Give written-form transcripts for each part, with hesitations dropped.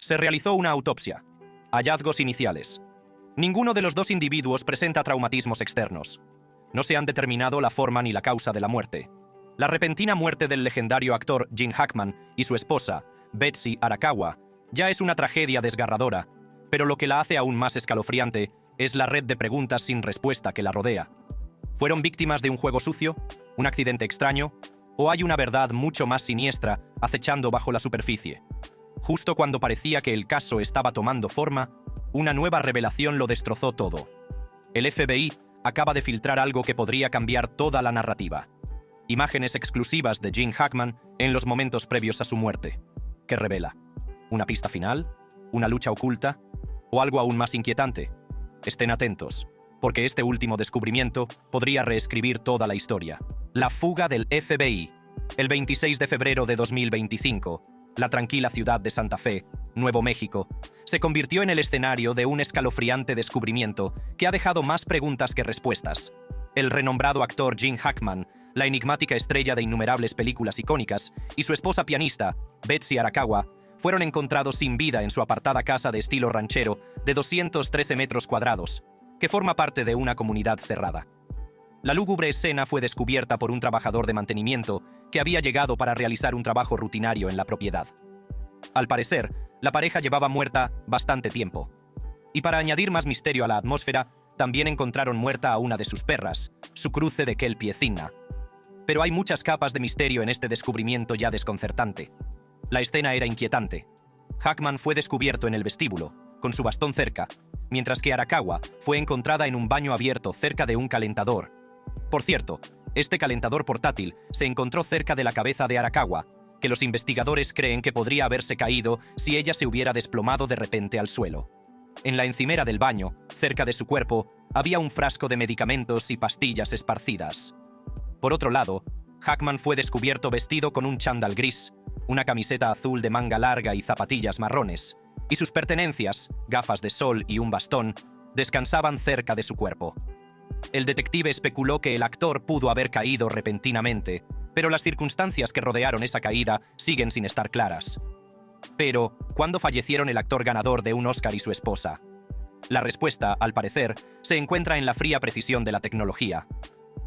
Se realizó una autopsia. Hallazgos iniciales. Ninguno de los dos individuos presenta traumatismos externos. No se han determinado la forma ni la causa de la muerte. La repentina muerte del legendario actor Gene Hackman y su esposa, Betsy Arakawa, ya es una tragedia desgarradora, pero lo que la hace aún más escalofriante es la red de preguntas sin respuesta que la rodea. ¿Fueron víctimas de un juego sucio? ¿Un accidente extraño? ¿O hay una verdad mucho más siniestra acechando bajo la superficie? Justo cuando parecía que el caso estaba tomando forma, una nueva revelación lo destrozó todo. El FBI acaba de filtrar algo que podría cambiar toda la narrativa. Imágenes exclusivas de Gene Hackman en los momentos previos a su muerte. ¿Qué revela? ¿Una pista final? ¿Una lucha oculta? ¿O algo aún más inquietante? Estén atentos, porque este último descubrimiento podría reescribir toda la historia. La fuga del FBI. El 26 de febrero de 2025, la tranquila ciudad de Santa Fe, Nuevo México, se convirtió en el escenario de un escalofriante descubrimiento que ha dejado más preguntas que respuestas. El renombrado actor Gene Hackman, la enigmática estrella de innumerables películas icónicas, y su esposa pianista, Betsy Arakawa, fueron encontrados sin vida en su apartada casa de estilo ranchero de 213 metros cuadrados, que forma parte de una comunidad cerrada. La lúgubre escena fue descubierta por un trabajador de mantenimiento que había llegado para realizar un trabajo rutinario en la propiedad. Al parecer, la pareja llevaba muerta bastante tiempo. Y para añadir más misterio a la atmósfera, también encontraron muerta a una de sus perras, su cruce de Kelpie Thinna. Pero hay muchas capas de misterio en este descubrimiento ya desconcertante. La escena era inquietante. Hackman fue descubierto en el vestíbulo, con su bastón cerca, mientras que Arakawa fue encontrada en un baño abierto cerca de un calentador. Por cierto, este calentador portátil se encontró cerca de la cabeza de Arakawa, que los investigadores creen que podría haberse caído si ella se hubiera desplomado de repente al suelo. En la encimera del baño, cerca de su cuerpo, había un frasco de medicamentos y pastillas esparcidas. Por otro lado, Hackman fue descubierto vestido con un chándal gris, una camiseta azul de manga larga y zapatillas marrones, y sus pertenencias, gafas de sol y un bastón, descansaban cerca de su cuerpo. El detective especuló que el actor pudo haber caído repentinamente, pero las circunstancias que rodearon esa caída siguen sin estar claras. Pero, ¿cuándo fallecieron el actor ganador de un Oscar y su esposa? La respuesta, al parecer, se encuentra en la fría precisión de la tecnología.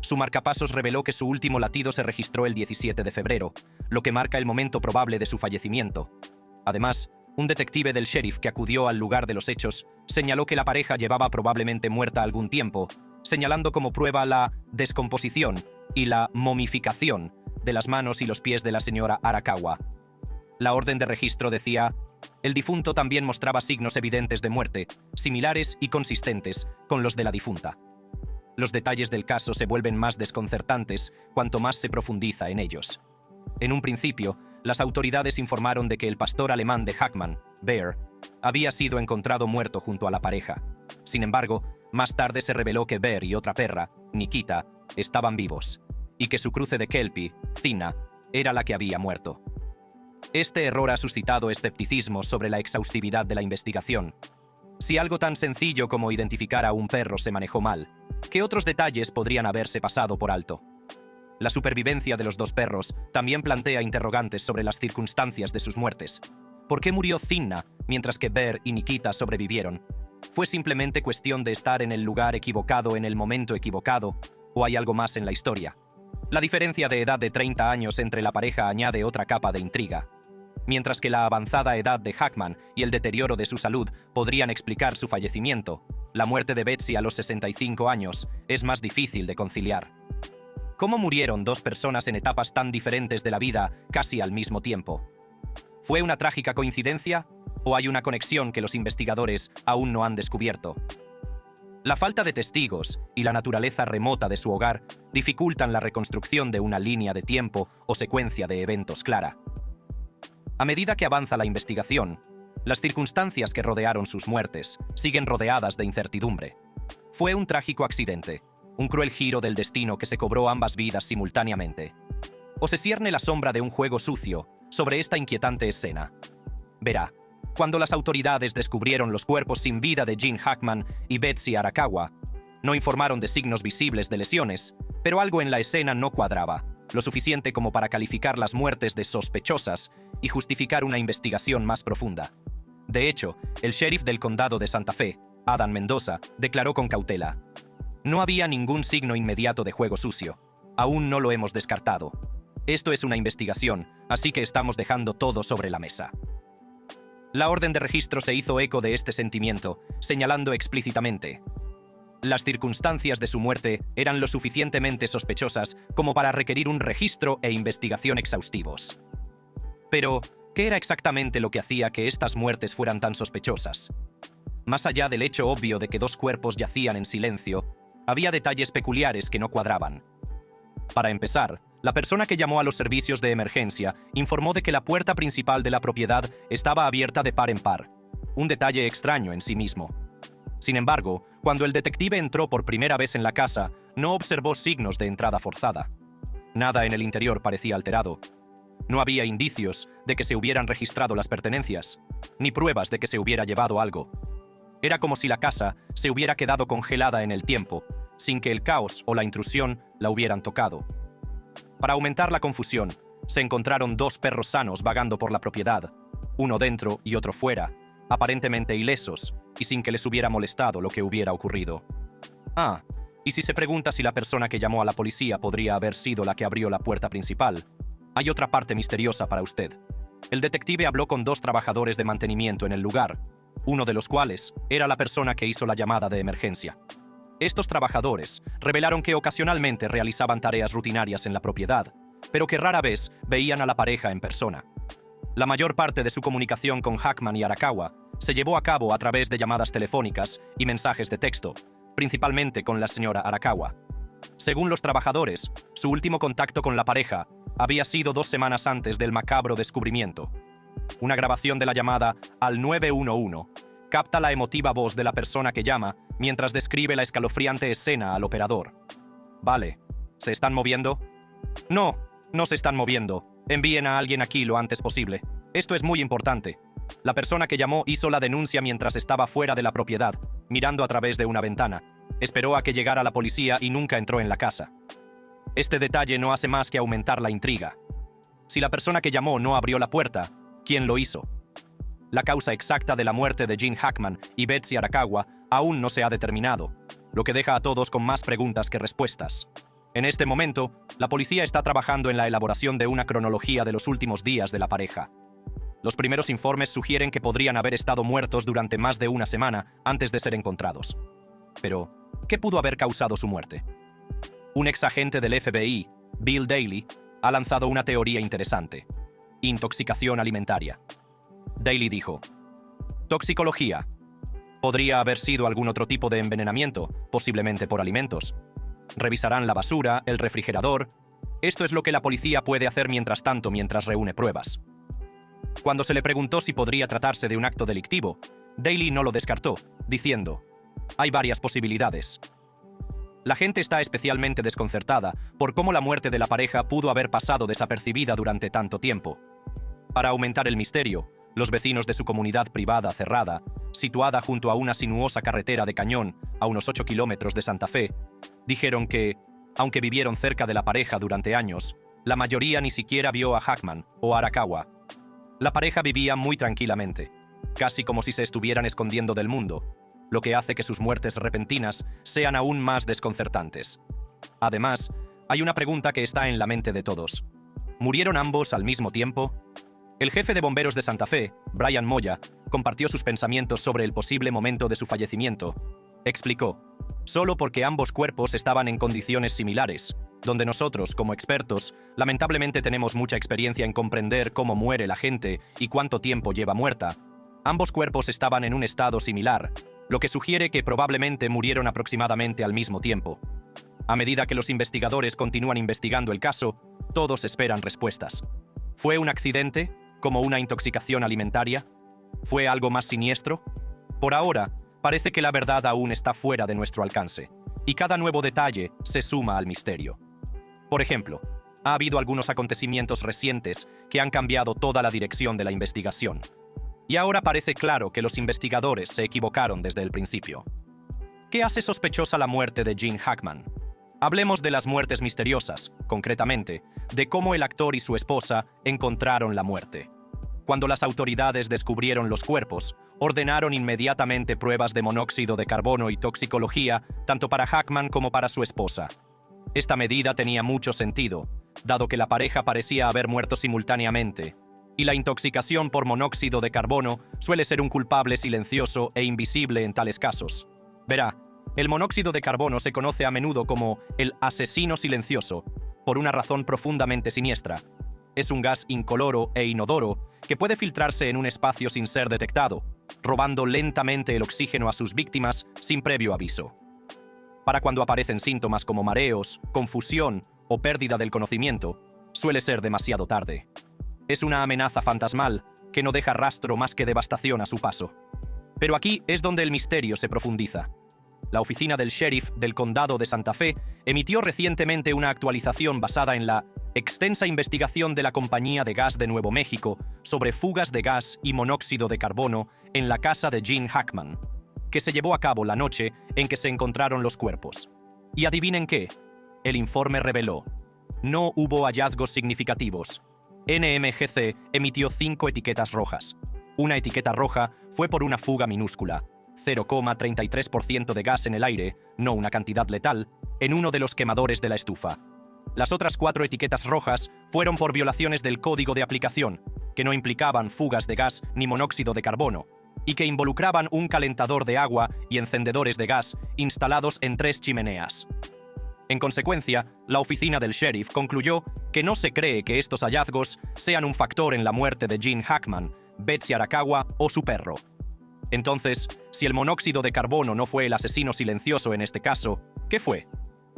Su marcapasos reveló que su último latido se registró el 17 de febrero, lo que marca el momento probable de su fallecimiento. Además, un detective del sheriff que acudió al lugar de los hechos señaló que la pareja llevaba probablemente muerta algún tiempo, señalando como prueba la descomposición y la momificación de las manos y los pies de la señora Arakawa. La orden de registro decía: el difunto también mostraba signos evidentes de muerte, similares y consistentes con los de la difunta. Los detalles del caso se vuelven más desconcertantes cuanto más se profundiza en ellos. En un principio, las autoridades informaron de que el pastor alemán de Hackman, Bear, había sido encontrado muerto junto a la pareja. Sin embargo, más tarde se reveló que Bear y otra perra, Nikita, estaban vivos, y que su cruce de Kelpie, Thinna, era la que había muerto. Este error ha suscitado escepticismo sobre la exhaustividad de la investigación. Si algo tan sencillo como identificar a un perro se manejó mal, ¿qué otros detalles podrían haberse pasado por alto? La supervivencia de los dos perros también plantea interrogantes sobre las circunstancias de sus muertes. ¿Por qué murió Thinna mientras que Bear y Nikita sobrevivieron? ¿Fue simplemente cuestión de estar en el lugar equivocado en el momento equivocado? ¿O hay algo más en la historia? La diferencia de edad de 30 años entre la pareja añade otra capa de intriga. Mientras que la avanzada edad de Hackman y el deterioro de su salud podrían explicar su fallecimiento, la muerte de Betsy a los 65 años es más difícil de conciliar. ¿Cómo murieron dos personas en etapas tan diferentes de la vida casi al mismo tiempo? ¿Fue una trágica coincidencia o hay una conexión que los investigadores aún no han descubierto? La falta de testigos y la naturaleza remota de su hogar dificultan la reconstrucción de una línea de tiempo o secuencia de eventos clara. A medida que avanza la investigación, las circunstancias que rodearon sus muertes siguen rodeadas de incertidumbre. ¿Fue un trágico accidente? ¿Un cruel giro del destino que se cobró ambas vidas simultáneamente? ¿O se cierne la sombra de un juego sucio sobre esta inquietante escena? Verá, cuando las autoridades descubrieron los cuerpos sin vida de Gene Hackman y Betsy Arakawa, no informaron de signos visibles de lesiones, pero algo en la escena no cuadraba, lo suficiente como para calificar las muertes de sospechosas y justificar una investigación más profunda. De hecho, el sheriff del condado de Santa Fe, Adam Mendoza, declaró con cautela: "No había ningún signo inmediato de juego sucio. Aún no lo hemos descartado. Esto es una investigación, así que estamos dejando todo sobre la mesa". La orden de registro se hizo eco de este sentimiento, señalando explícitamente: las circunstancias de su muerte eran lo suficientemente sospechosas como para requerir un registro e investigación exhaustivos. Pero, ¿qué era exactamente lo que hacía que estas muertes fueran tan sospechosas? Más allá del hecho obvio de que dos cuerpos yacían en silencio, había detalles peculiares que no cuadraban. Para empezar, la persona que llamó a los servicios de emergencia informó de que la puerta principal de la propiedad estaba abierta de par en par, un detalle extraño en sí mismo. Sin embargo, cuando el detective entró por primera vez en la casa, no observó signos de entrada forzada. Nada en el interior parecía alterado. No había indicios de que se hubieran registrado las pertenencias, ni pruebas de que se hubiera llevado algo. Era como si la casa se hubiera quedado congelada en el tiempo, sin que el caos o la intrusión la hubieran tocado. Para aumentar la confusión, se encontraron dos perros sanos vagando por la propiedad, uno dentro y otro fuera, aparentemente ilesos y sin que les hubiera molestado lo que hubiera ocurrido. Y si se pregunta si la persona que llamó a la policía podría haber sido la que abrió la puerta principal, hay otra parte misteriosa para usted. El detective habló con dos trabajadores de mantenimiento en el lugar, uno de los cuales era la persona que hizo la llamada de emergencia. Estos trabajadores revelaron que ocasionalmente realizaban tareas rutinarias en la propiedad, pero que rara vez veían a la pareja en persona. La mayor parte de su comunicación con Hackman y Arakawa se llevó a cabo a través de llamadas telefónicas y mensajes de texto, principalmente con la señora Arakawa. Según los trabajadores, su último contacto con la pareja había sido 2 semanas antes del macabro descubrimiento. Una grabación de la llamada al 911 capta la emotiva voz de la persona que llama mientras describe la escalofriante escena al operador. «Vale, ¿se están moviendo?» «No, no se están moviendo. Envíen a alguien aquí lo antes posible. Esto es muy importante». La persona que llamó hizo la denuncia mientras estaba fuera de la propiedad, mirando a través de una ventana. Esperó a que llegara la policía y nunca entró en la casa. Este detalle no hace más que aumentar la intriga. Si la persona que llamó no abrió la puerta, ¿quién lo hizo? La causa exacta de la muerte de Gene Hackman y Betsy Arakawa aún no se ha determinado, lo que deja a todos con más preguntas que respuestas. En este momento, la policía está trabajando en la elaboración de una cronología de los últimos días de la pareja. Los primeros informes sugieren que podrían haber estado muertos durante más de una semana antes de ser encontrados. Pero, ¿qué pudo haber causado su muerte? Un exagente del FBI, Bill Daly, ha lanzado una teoría interesante: intoxicación alimentaria. Daly dijo: toxicología. Podría haber sido algún otro tipo de envenenamiento, posiblemente por alimentos. Revisarán la basura, el refrigerador. Esto es lo que la policía puede hacer mientras tanto, mientras reúne pruebas. Cuando se le preguntó si podría tratarse de un acto delictivo, Daly no lo descartó, diciendo: hay varias posibilidades. La gente está especialmente desconcertada por cómo la muerte de la pareja pudo haber pasado desapercibida durante tanto tiempo. Para aumentar el misterio, los vecinos de su comunidad privada cerrada, situada junto a una sinuosa carretera de cañón a unos 8 kilómetros de Santa Fe, dijeron que, aunque vivieron cerca de la pareja durante años, la mayoría ni siquiera vio a Hackman o Arakawa. La pareja vivía muy tranquilamente, casi como si se estuvieran escondiendo del mundo, lo que hace que sus muertes repentinas sean aún más desconcertantes. Además, hay una pregunta que está en la mente de todos. ¿Murieron ambos al mismo tiempo? El jefe de bomberos de Santa Fe, Brian Moya, compartió sus pensamientos sobre el posible momento de su fallecimiento. Explicó: solo porque ambos cuerpos estaban en condiciones similares, donde nosotros, como expertos, lamentablemente tenemos mucha experiencia en comprender cómo muere la gente y cuánto tiempo lleva muerta. Ambos cuerpos estaban en un estado similar, lo que sugiere que probablemente murieron aproximadamente al mismo tiempo. A medida que los investigadores continúan investigando el caso, todos esperan respuestas. ¿Fue un accidente? ¿Como una intoxicación alimentaria? ¿Fue algo más siniestro? Por ahora, parece que la verdad aún está fuera de nuestro alcance, y cada nuevo detalle se suma al misterio. Por ejemplo, ha habido algunos acontecimientos recientes que han cambiado toda la dirección de la investigación. Y ahora parece claro que los investigadores se equivocaron desde el principio. ¿Qué hace sospechosa la muerte de Gene Hackman? Hablemos de las muertes misteriosas, concretamente, de cómo el actor y su esposa encontraron la muerte. Cuando las autoridades descubrieron los cuerpos, ordenaron inmediatamente pruebas de monóxido de carbono y toxicología, tanto para Hackman como para su esposa. Esta medida tenía mucho sentido, dado que la pareja parecía haber muerto simultáneamente, y la intoxicación por monóxido de carbono suele ser un culpable silencioso e invisible en tales casos. Verá, el monóxido de carbono se conoce a menudo como el asesino silencioso, por una razón profundamente siniestra. Es un gas incoloro e inodoro que puede filtrarse en un espacio sin ser detectado, robando lentamente el oxígeno a sus víctimas sin previo aviso. Para cuando aparecen síntomas como mareos, confusión o pérdida del conocimiento, suele ser demasiado tarde. Es una amenaza fantasmal que no deja rastro más que devastación a su paso. Pero aquí es donde el misterio se profundiza. La oficina del sheriff del condado de Santa Fe emitió recientemente una actualización basada en la extensa investigación de la Compañía de Gas de Nuevo México sobre fugas de gas y monóxido de carbono en la casa de Gene Hackman, que se llevó a cabo la noche en que se encontraron los cuerpos. Y adivinen qué, el informe reveló: no hubo hallazgos significativos. NMGC emitió 5 etiquetas rojas. Una etiqueta roja fue por una fuga minúscula, 0,33% de gas en el aire, no una cantidad letal, en uno de los quemadores de la estufa. Las otras 4 etiquetas rojas fueron por violaciones del código de aplicación, que no implicaban fugas de gas ni monóxido de carbono, y que involucraban un calentador de agua y encendedores de gas instalados en 3 chimeneas. En consecuencia, la oficina del sheriff concluyó que no se cree que estos hallazgos sean un factor en la muerte de Gene Hackman, Betsy Arakawa o su perro. Entonces, si el monóxido de carbono no fue el asesino silencioso en este caso, ¿qué fue?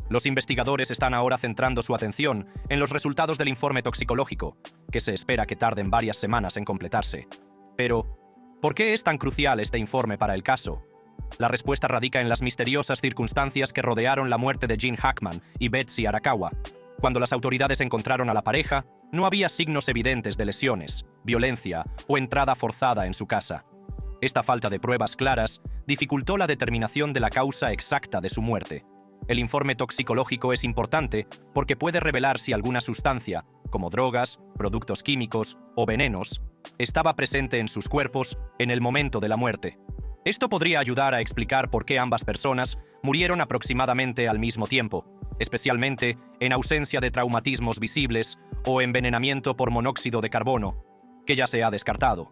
Los investigadores están ahora centrando su atención en los resultados del informe toxicológico, que se espera que tarden varias semanas en completarse. Pero, ¿por qué es tan crucial este informe para el caso? La respuesta radica en las misteriosas circunstancias que rodearon la muerte de Gene Hackman y Betsy Arakawa. Cuando las autoridades encontraron a la pareja, no había signos evidentes de lesiones, violencia o entrada forzada en su casa. Esta falta de pruebas claras dificultó la determinación de la causa exacta de su muerte. El informe toxicológico es importante porque puede revelar si alguna sustancia, como drogas, productos químicos o venenos, estaba presente en sus cuerpos en el momento de la muerte. Esto podría ayudar a explicar por qué ambas personas murieron aproximadamente al mismo tiempo, especialmente en ausencia de traumatismos visibles o envenenamiento por monóxido de carbono, que ya se ha descartado.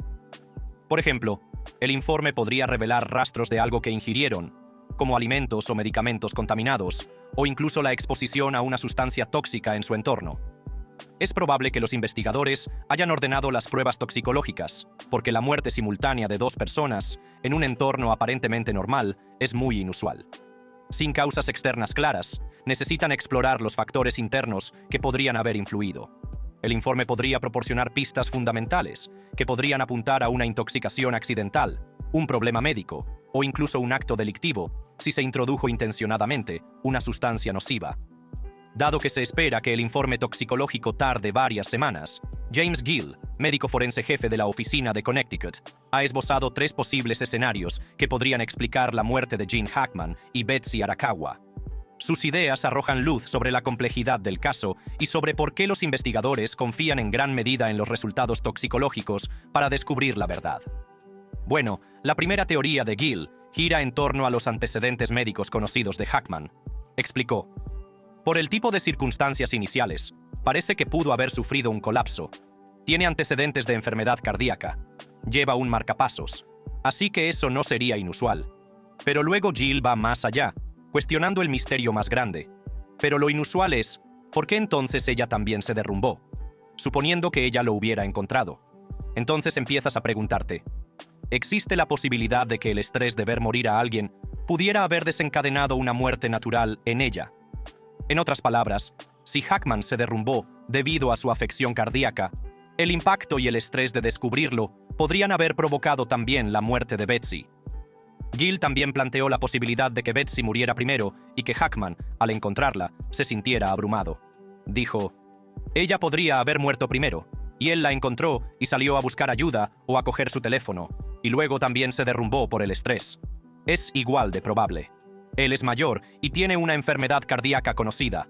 Por ejemplo, el informe podría revelar rastros de algo que ingirieron, como alimentos o medicamentos contaminados, o incluso la exposición a una sustancia tóxica en su entorno. Es probable que los investigadores hayan ordenado las pruebas toxicológicas, porque la muerte simultánea de 2 personas en un entorno aparentemente normal es muy inusual. Sin causas externas claras, necesitan explorar los factores internos que podrían haber influido. El informe podría proporcionar pistas fundamentales que podrían apuntar a una intoxicación accidental, un problema médico o incluso un acto delictivo si se introdujo intencionadamente una sustancia nociva. Dado que se espera que el informe toxicológico tarde varias semanas, James Gill, médico forense jefe de la oficina de Connecticut, ha esbozado 3 posibles escenarios que podrían explicar la muerte de Gene Hackman y Betsy Arakawa. Sus ideas arrojan luz sobre la complejidad del caso y sobre por qué los investigadores confían en gran medida en los resultados toxicológicos para descubrir la verdad. Bueno, la primera teoría de Gill gira en torno a los antecedentes médicos conocidos de Hackman. Explicó: por el tipo de circunstancias iniciales, parece que pudo haber sufrido un colapso. Tiene antecedentes de enfermedad cardíaca. Lleva un marcapasos. Así que eso no sería inusual. Pero luego Gill va más allá, cuestionando el misterio más grande. Pero lo inusual es, ¿por qué entonces ella también se derrumbó? Suponiendo que ella lo hubiera encontrado. Entonces empiezas a preguntarte, ¿existe la posibilidad de que el estrés de ver morir a alguien pudiera haber desencadenado una muerte natural en ella? En otras palabras, si Hackman se derrumbó debido a su afección cardíaca, el impacto y el estrés de descubrirlo podrían haber provocado también la muerte de Betsy. Gill también planteó la posibilidad de que Betsy muriera primero y que Hackman, al encontrarla, se sintiera abrumado. Dijo, ella podría haber muerto primero, y él la encontró y salió a buscar ayuda o a coger su teléfono, y luego también se derrumbó por el estrés. Es igual de probable. Él es mayor y tiene una enfermedad cardíaca conocida.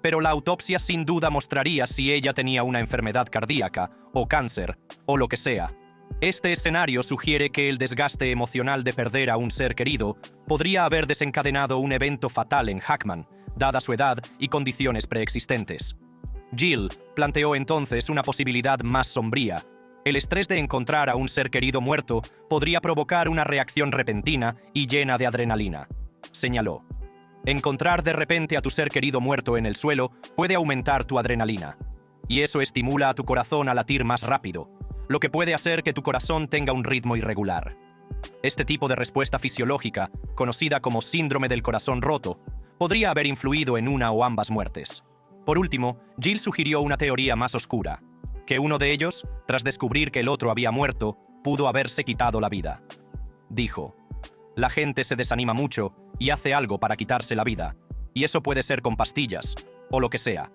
pero la autopsia sin duda mostraría si ella tenía una enfermedad cardíaca, o cáncer, o lo que sea. Este escenario sugiere que el desgaste emocional de perder a un ser querido podría haber desencadenado un evento fatal en Hackman, dada su edad y condiciones preexistentes. Jill planteó entonces una posibilidad más sombría. El estrés de encontrar a un ser querido muerto podría provocar una reacción repentina y llena de adrenalina. Señaló: encontrar de repente a tu ser querido muerto en el suelo puede aumentar tu adrenalina, y eso estimula a tu corazón a latir más rápido, lo que puede hacer que tu corazón tenga un ritmo irregular. Este tipo de respuesta fisiológica, conocida como síndrome del corazón roto, podría haber influido en una o ambas muertes. Por último, Jill sugirió una teoría más oscura, que uno de ellos, tras descubrir que el otro había muerto, pudo haberse quitado la vida. Dijo: la gente se desanima mucho y hace algo para quitarse la vida, y eso puede ser con pastillas, o lo que sea.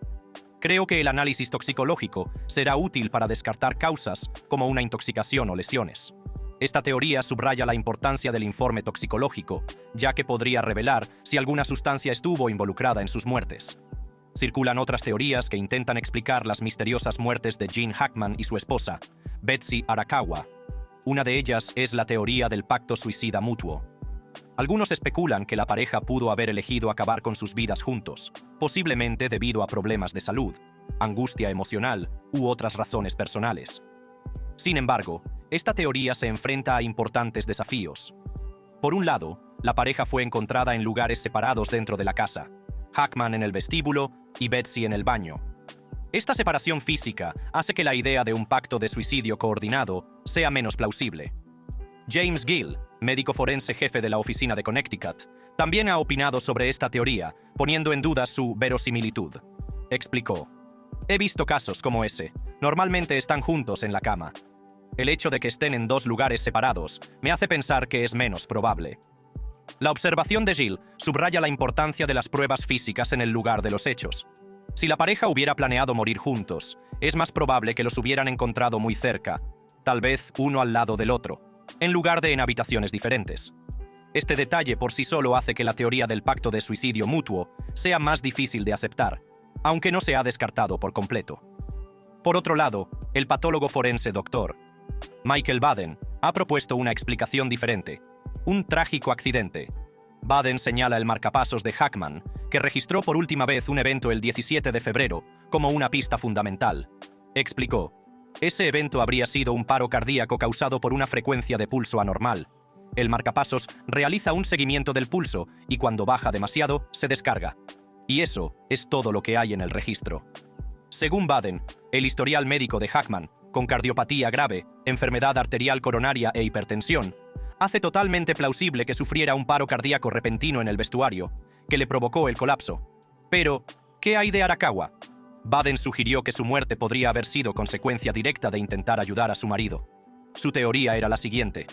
Creo que el análisis toxicológico será útil para descartar causas como una intoxicación o lesiones. Esta teoría subraya la importancia del informe toxicológico, ya que podría revelar si alguna sustancia estuvo involucrada en sus muertes. Circulan otras teorías que intentan explicar las misteriosas muertes de Gene Hackman y su esposa, Betsy Arakawa. Una de ellas es la teoría del pacto suicida mutuo. Algunos especulan que la pareja pudo haber elegido acabar con sus vidas juntos, posiblemente debido a problemas de salud, angustia emocional u otras razones personales. Sin embargo, esta teoría se enfrenta a importantes desafíos. Por un lado, la pareja fue encontrada en lugares separados dentro de la casa, Hackman en el vestíbulo y Betsy en el baño. Esta separación física hace que la idea de un pacto de suicidio coordinado sea menos plausible. James Gill, médico forense jefe de la oficina de Connecticut, también ha opinado sobre esta teoría, poniendo en duda su verosimilitud. Explicó: he visto casos como ese. Normalmente están juntos en la cama. El hecho de que estén en dos lugares separados me hace pensar que es menos probable. La observación de Gill subraya la importancia de las pruebas físicas en el lugar de los hechos. Si la pareja hubiera planeado morir juntos, es más probable que los hubieran encontrado muy cerca, tal vez uno al lado del otro, en lugar de en habitaciones diferentes. Este detalle por sí solo hace que la teoría del pacto de suicidio mutuo sea más difícil de aceptar, aunque no se ha descartado por completo. Por otro lado, el patólogo forense Dr. Michael Baden ha propuesto una explicación diferente: un trágico accidente. Baden señala el marcapasos de Hackman, que registró por última vez un evento el 17 de febrero, como una pista fundamental. Explicó: ese evento habría sido un paro cardíaco causado por una frecuencia de pulso anormal. El marcapasos realiza un seguimiento del pulso y cuando baja demasiado, se descarga. Y eso es todo lo que hay en el registro. Según Baden, el historial médico de Hackman, con cardiopatía grave, enfermedad arterial coronaria e hipertensión, hace totalmente plausible que sufriera un paro cardíaco repentino en el vestuario, que le provocó el colapso. Pero, ¿qué hay de Arakawa? Baden sugirió que su muerte podría haber sido consecuencia directa de intentar ayudar a su marido. Su teoría era la siguiente: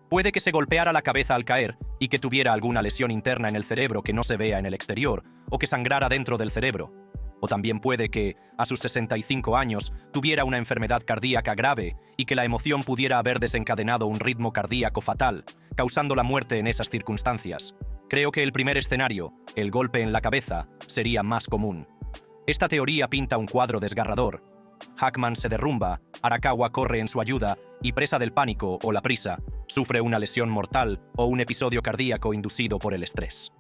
puede que se golpeara la cabeza al caer y que tuviera alguna lesión interna en el cerebro que no se vea en el exterior, o que sangrara dentro del cerebro. O también puede que, a sus 65 años, tuviera una enfermedad cardíaca grave y que la emoción pudiera haber desencadenado un ritmo cardíaco fatal, causando la muerte en esas circunstancias. Creo que el primer escenario, el golpe en la cabeza, sería más común. Esta teoría pinta un cuadro desgarrador. Hackman se derrumba, Arakawa corre en su ayuda y, presa del pánico o la prisa, sufre una lesión mortal o un episodio cardíaco inducido por el estrés.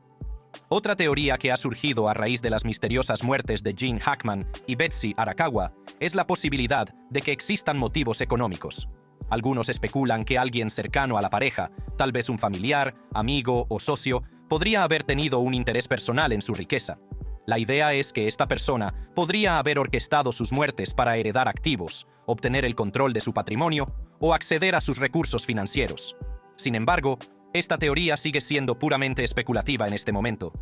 Otra teoría que ha surgido a raíz de las misteriosas muertes de Gene Hackman y Betsy Arakawa es la posibilidad de que existan motivos económicos. Algunos especulan que alguien cercano a la pareja, tal vez un familiar, amigo o socio, podría haber tenido un interés personal en su riqueza. La idea es que esta persona podría haber orquestado sus muertes para heredar activos, obtener el control de su patrimonio o acceder a sus recursos financieros. Sin embargo, esta teoría sigue siendo puramente especulativa en este momento.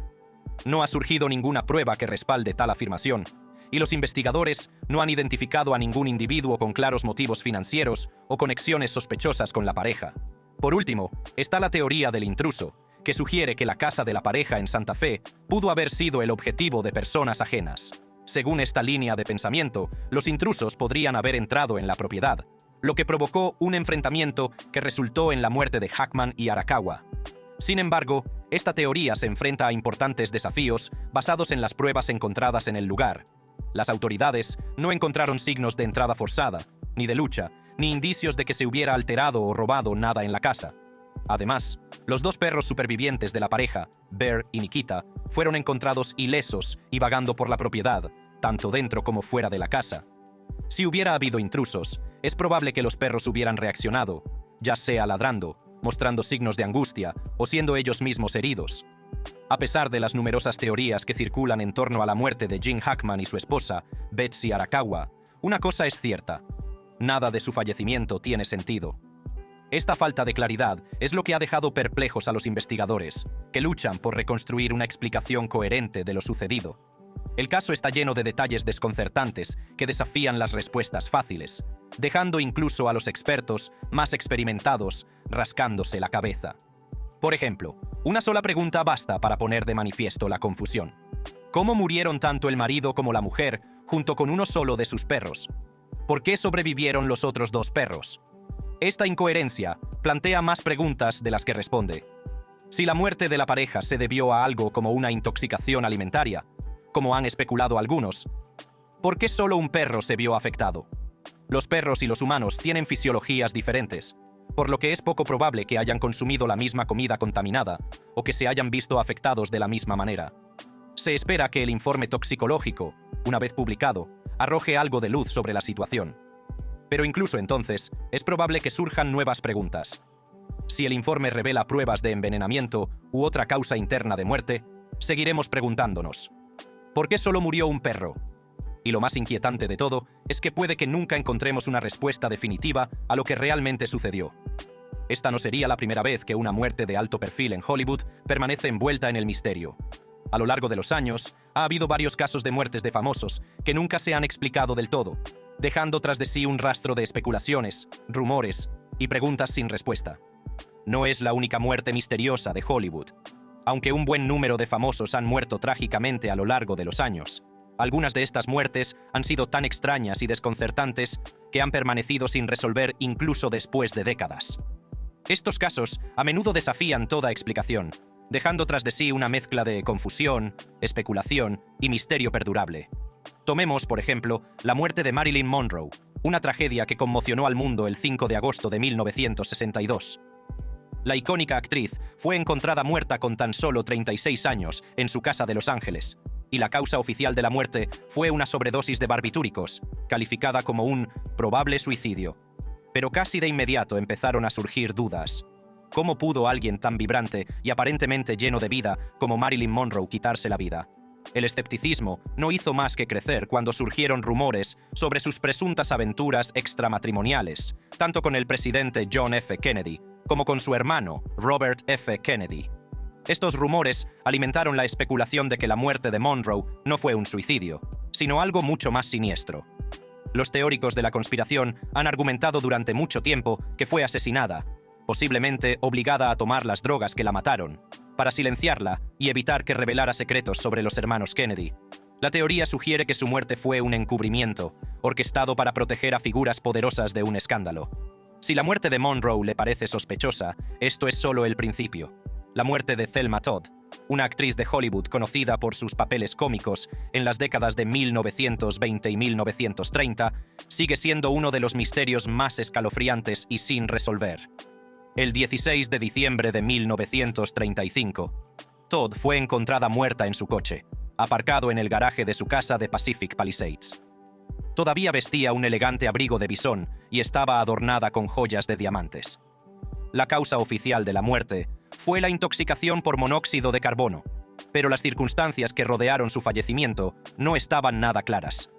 No ha surgido ninguna prueba que respalde tal afirmación, y los investigadores no han identificado a ningún individuo con claros motivos financieros o conexiones sospechosas con la pareja. Por último, está la teoría del intruso, que sugiere que la casa de la pareja en Santa Fe pudo haber sido el objetivo de personas ajenas. Según esta línea de pensamiento, los intrusos podrían haber entrado en la propiedad, lo que provocó un enfrentamiento que resultó en la muerte de Hackman y Arakawa. Sin embargo, Esta teoría se enfrenta a importantes desafíos basados en las pruebas encontradas en el lugar. Las autoridades no encontraron signos de entrada forzada, ni de lucha, ni indicios de que se hubiera alterado o robado nada en la casa. Además, los dos perros supervivientes de la pareja, Bear y Nikita, fueron encontrados ilesos y vagando por la propiedad, tanto dentro como fuera de la casa. Si hubiera habido intrusos, es probable que los perros hubieran reaccionado, ya sea ladrando, mostrando signos de angustia o siendo ellos mismos heridos. A pesar de las numerosas teorías que circulan en torno a la muerte de Gene Hackman y su esposa, Betsy Arakawa, una cosa es cierta: nada de su fallecimiento tiene sentido. Esta falta de claridad es lo que ha dejado perplejos a los investigadores, que luchan por reconstruir una explicación coherente de lo sucedido. El caso está lleno de detalles desconcertantes que desafían las respuestas fáciles, dejando incluso a los expertos más experimentados rascándose la cabeza. Por ejemplo, una sola pregunta basta para poner de manifiesto la confusión. ¿Cómo murieron tanto el marido como la mujer junto con uno solo de sus perros? ¿Por qué sobrevivieron los otros dos perros? Esta incoherencia plantea más preguntas de las que responde. Si la muerte de la pareja se debió a algo como una intoxicación alimentaria, como han especulado algunos, ¿por qué solo un perro se vio afectado? Los perros y los humanos tienen fisiologías diferentes, por lo que es poco probable que hayan consumido la misma comida contaminada o que se hayan visto afectados de la misma manera. Se espera que el informe toxicológico, una vez publicado, arroje algo de luz sobre la situación. Pero incluso entonces, es probable que surjan nuevas preguntas. Si el informe revela pruebas de envenenamiento u otra causa interna de muerte, seguiremos preguntándonos: ¿por qué solo murió un perro? Y lo más inquietante de todo es que puede que nunca encontremos una respuesta definitiva a lo que realmente sucedió. Esta no sería la primera vez que una muerte de alto perfil en Hollywood permanece envuelta en el misterio. A lo largo de los años, ha habido varios casos de muertes de famosos que nunca se han explicado del todo, dejando tras de sí un rastro de especulaciones, rumores y preguntas sin respuesta. No es la única muerte misteriosa de Hollywood. Aunque un buen número de famosos han muerto trágicamente a lo largo de los años, algunas de estas muertes han sido tan extrañas y desconcertantes que han permanecido sin resolver incluso después de décadas. Estos casos a menudo desafían toda explicación, dejando tras de sí una mezcla de confusión, especulación y misterio perdurable. Tomemos, por ejemplo, la muerte de Marilyn Monroe, una tragedia que conmocionó al mundo el 5 de agosto de 1962. La icónica actriz fue encontrada muerta con tan solo 36 años en su casa de Los Ángeles, y la causa oficial de la muerte fue una sobredosis de barbitúricos, calificada como un probable suicidio. Pero casi de inmediato empezaron a surgir dudas. ¿Cómo pudo alguien tan vibrante y aparentemente lleno de vida como Marilyn Monroe quitarse la vida? El escepticismo no hizo más que crecer cuando surgieron rumores sobre sus presuntas aventuras extramatrimoniales, tanto con el presidente John F. Kennedy como con su hermano, Robert F. Kennedy. Estos rumores alimentaron la especulación de que la muerte de Monroe no fue un suicidio, sino algo mucho más siniestro. Los teóricos de la conspiración han argumentado durante mucho tiempo que fue asesinada, posiblemente obligada a tomar las drogas que la mataron, para silenciarla y evitar que revelara secretos sobre los hermanos Kennedy. La teoría sugiere que su muerte fue un encubrimiento, orquestado para proteger a figuras poderosas de un escándalo. Si la muerte de Monroe le parece sospechosa, esto es solo el principio. La muerte de Thelma Todd, una actriz de Hollywood conocida por sus papeles cómicos en las décadas de 1920 y 1930, sigue siendo uno de los misterios más escalofriantes y sin resolver. El 16 de diciembre de 1935, Todd fue encontrada muerta en su coche, aparcado en el garaje de su casa de Pacific Palisades. Todavía vestía un elegante abrigo de bisón y estaba adornada con joyas de diamantes. La causa oficial de la muerte fue la intoxicación por monóxido de carbono, pero las circunstancias que rodearon su fallecimiento no estaban nada claras.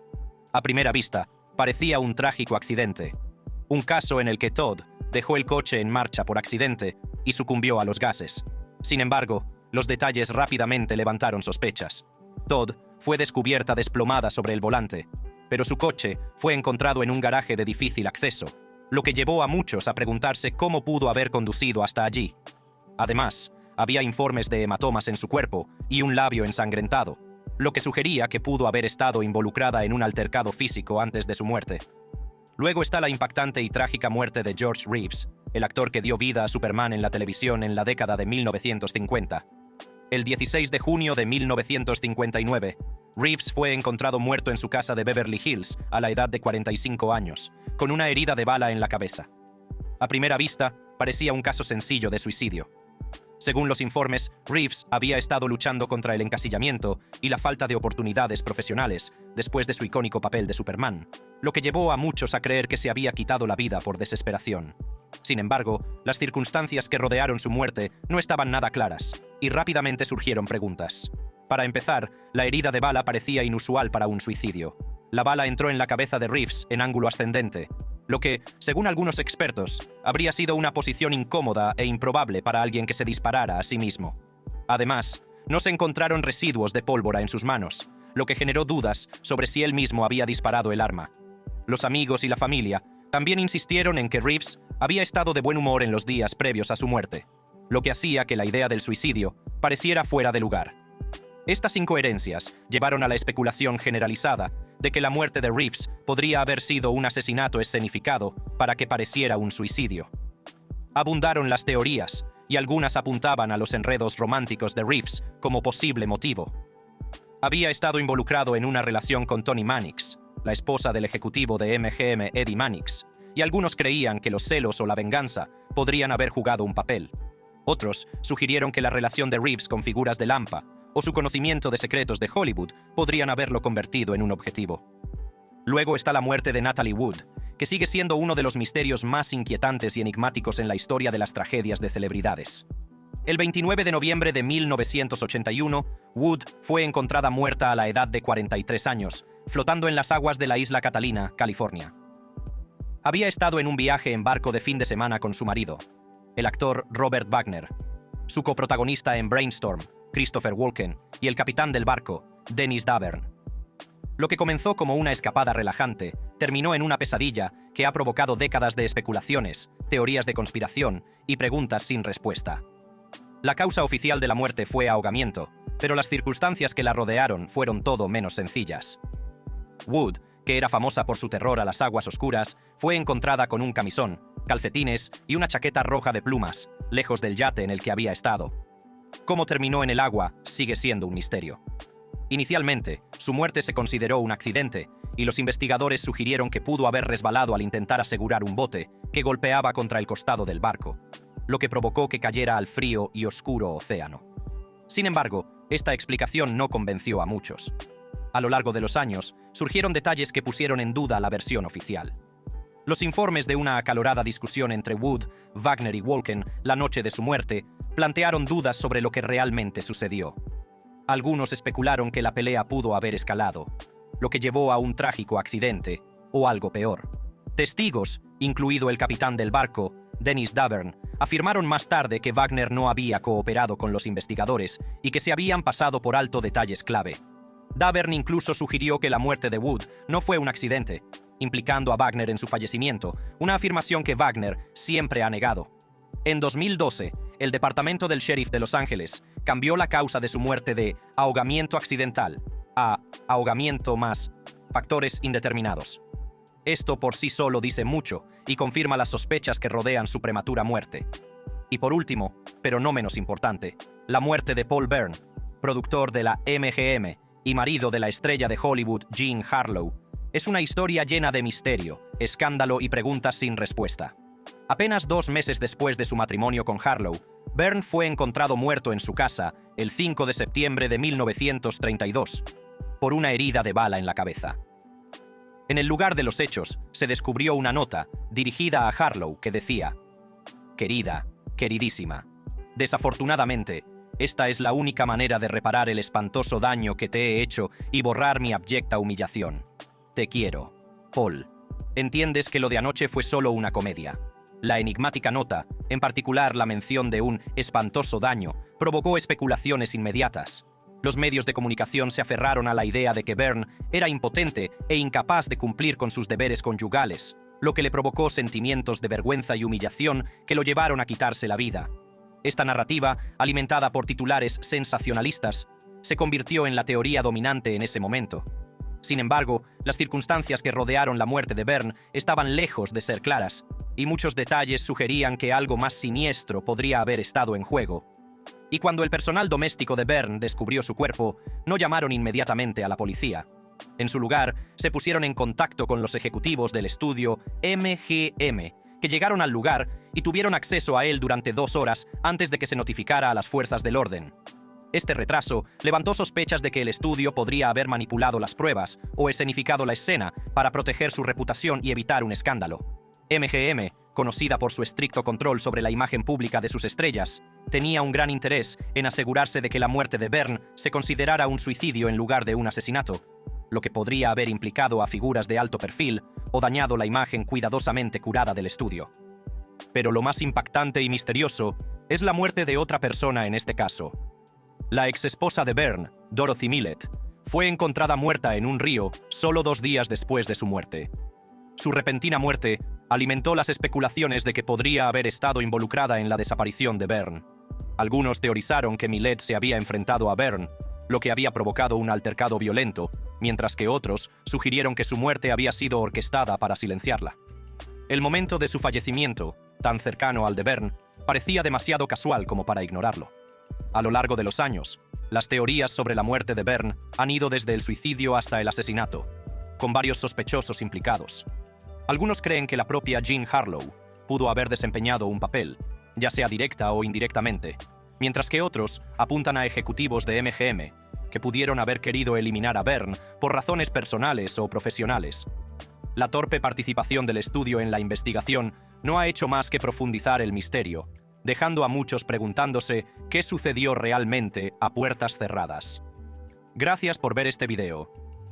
A primera vista, parecía un trágico accidente, un caso en el que Todd dejó el coche en marcha por accidente y sucumbió a los gases. Sin embargo, los detalles rápidamente levantaron sospechas. Todd fue descubierta desplomada sobre el volante, pero su coche fue encontrado en un garaje de difícil acceso, lo que llevó a muchos a preguntarse cómo pudo haber conducido hasta allí. Además, había informes de hematomas en su cuerpo y un labio ensangrentado, lo que sugería que pudo haber estado involucrada en un altercado físico antes de su muerte. Luego está la impactante y trágica muerte de George Reeves, el actor que dio vida a Superman en la televisión en la década de 1950. El 16 de junio de 1959, Reeves fue encontrado muerto en su casa de Beverly Hills a la edad de 45 años, con una herida de bala en la cabeza. A primera vista, parecía un caso sencillo de suicidio. Según los informes, Reeves había estado luchando contra el encasillamiento y la falta de oportunidades profesionales después de su icónico papel de Superman, lo que llevó a muchos a creer que se había quitado la vida por desesperación. Sin embargo, las circunstancias que rodearon su muerte no estaban nada claras, y rápidamente surgieron preguntas. Para empezar, la herida de bala parecía inusual para un suicidio. La bala entró en la cabeza de Reeves en ángulo ascendente, lo que, según algunos expertos, habría sido una posición incómoda e improbable para alguien que se disparara a sí mismo. Además, no se encontraron residuos de pólvora en sus manos, lo que generó dudas sobre si él mismo había disparado el arma. Los amigos y la familia también insistieron en que Reeves había estado de buen humor en los días previos a su muerte, lo que hacía que la idea del suicidio pareciera fuera de lugar. Estas incoherencias llevaron a la especulación generalizada de que la muerte de Reeves podría haber sido un asesinato escenificado para que pareciera un suicidio. Abundaron las teorías, y algunas apuntaban a los enredos románticos de Reeves como posible motivo. Había estado involucrado en una relación con Toni Mannix, la esposa del ejecutivo de MGM Eddie Mannix, y algunos creían que los celos o la venganza podrían haber jugado un papel. Otros sugirieron que la relación de Reeves con figuras de Lampa o su conocimiento de secretos de Hollywood podrían haberlo convertido en un objetivo. Luego está la muerte de Natalie Wood, que sigue siendo uno de los misterios más inquietantes y enigmáticos en la historia de las tragedias de celebridades. El 29 de noviembre de 1981, Wood fue encontrada muerta a la edad de 43 años, flotando en las aguas de la isla Catalina, California. Había estado en un viaje en barco de fin de semana con su marido, el actor Robert Wagner, su coprotagonista en Brainstorm, Christopher Walken, y el capitán del barco, Dennis Davern. Lo que comenzó como una escapada relajante, terminó en una pesadilla que ha provocado décadas de especulaciones, teorías de conspiración y preguntas sin respuesta. La causa oficial de la muerte fue ahogamiento, pero las circunstancias que la rodearon fueron todo menos sencillas. Wood, que era famosa por su terror a las aguas oscuras, fue encontrada con un camisón, calcetines y una chaqueta roja de plumas, lejos del yate en el que había estado. Cómo terminó en el agua sigue siendo un misterio. Inicialmente, su muerte se consideró un accidente, y los investigadores sugirieron que pudo haber resbalado al intentar asegurar un bote que golpeaba contra el costado del barco, lo que provocó que cayera al frío y oscuro océano. Sin embargo, esta explicación no convenció a muchos. A lo largo de los años, surgieron detalles que pusieron en duda la versión oficial. Los informes de una acalorada discusión entre Wood, Wagner y Walken la noche de su muerte plantearon dudas sobre lo que realmente sucedió. Algunos especularon que la pelea pudo haber escalado, lo que llevó a un trágico accidente, o algo peor. Testigos, incluido el capitán del barco, Dennis Davern, afirmaron más tarde que Wagner no había cooperado con los investigadores y que se habían pasado por alto detalles clave. Davern incluso sugirió que la muerte de Wood no fue un accidente, implicando a Wagner en su fallecimiento, una afirmación que Wagner siempre ha negado. En 2012, el Departamento del Sheriff de Los Ángeles cambió la causa de su muerte de ahogamiento accidental a ahogamiento más factores indeterminados. Esto por sí solo dice mucho y confirma las sospechas que rodean su prematura muerte. Y por último, pero no menos importante, la muerte de Paul Byrne, productor de la MGM y marido de la estrella de Hollywood Jean Harlow, es una historia llena de misterio, escándalo y preguntas sin respuesta. Apenas 2 meses después de su matrimonio con Harlow, Byrne fue encontrado muerto en su casa el 5 de septiembre de 1932, por una herida de bala en la cabeza. En el lugar de los hechos se descubrió una nota dirigida a Harlow que decía: «Querida, queridísima, desafortunadamente, esta es la única manera de reparar el espantoso daño que te he hecho y borrar mi abyecta humillación. Te quiero, Paul. Entiendes que lo de anoche fue solo una comedia». La enigmática nota, en particular la mención de un espantoso daño, provocó especulaciones inmediatas. Los medios de comunicación se aferraron a la idea de que Byrne era impotente e incapaz de cumplir con sus deberes conyugales, lo que le provocó sentimientos de vergüenza y humillación que lo llevaron a quitarse la vida. Esta narrativa, alimentada por titulares sensacionalistas, se convirtió en la teoría dominante en ese momento. Sin embargo, las circunstancias que rodearon la muerte de Byrne estaban lejos de ser claras, y muchos detalles sugerían que algo más siniestro podría haber estado en juego. Y cuando el personal doméstico de Byrne descubrió su cuerpo, no llamaron inmediatamente a la policía. En su lugar, se pusieron en contacto con los ejecutivos del estudio MGM, que llegaron al lugar y tuvieron acceso a él durante 2 horas antes de que se notificara a las fuerzas del orden. Este retraso levantó sospechas de que el estudio podría haber manipulado las pruebas o escenificado la escena para proteger su reputación y evitar un escándalo. MGM, conocida por su estricto control sobre la imagen pública de sus estrellas, tenía un gran interés en asegurarse de que la muerte de Byrne se considerara un suicidio en lugar de un asesinato, lo que podría haber implicado a figuras de alto perfil o dañado la imagen cuidadosamente curada del estudio. Pero lo más impactante y misterioso es la muerte de otra persona en este caso. La exesposa de Byrne, Dorothy Millett, fue encontrada muerta en un río solo 2 días después de su muerte. Su repentina muerte alimentó las especulaciones de que podría haber estado involucrada en la desaparición de Byrne. Algunos teorizaron que Millett se había enfrentado a Byrne, lo que había provocado un altercado violento, mientras que otros sugirieron que su muerte había sido orquestada para silenciarla. El momento de su fallecimiento, tan cercano al de Byrne, parecía demasiado casual como para ignorarlo. A lo largo de los años, las teorías sobre la muerte de Byrne han ido desde el suicidio hasta el asesinato, con varios sospechosos implicados. Algunos creen que la propia Jean Harlow pudo haber desempeñado un papel, ya sea directa o indirectamente, mientras que otros apuntan a ejecutivos de MGM que pudieron haber querido eliminar a Byrne por razones personales o profesionales. La torpe participación del estudio en la investigación no ha hecho más que profundizar el misterio, dejando a muchos preguntándose qué sucedió realmente a puertas cerradas. Gracias por ver este video.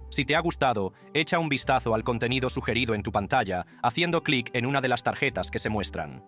Si te ha gustado, echa un vistazo al contenido sugerido en tu pantalla haciendo clic en una de las tarjetas que se muestran.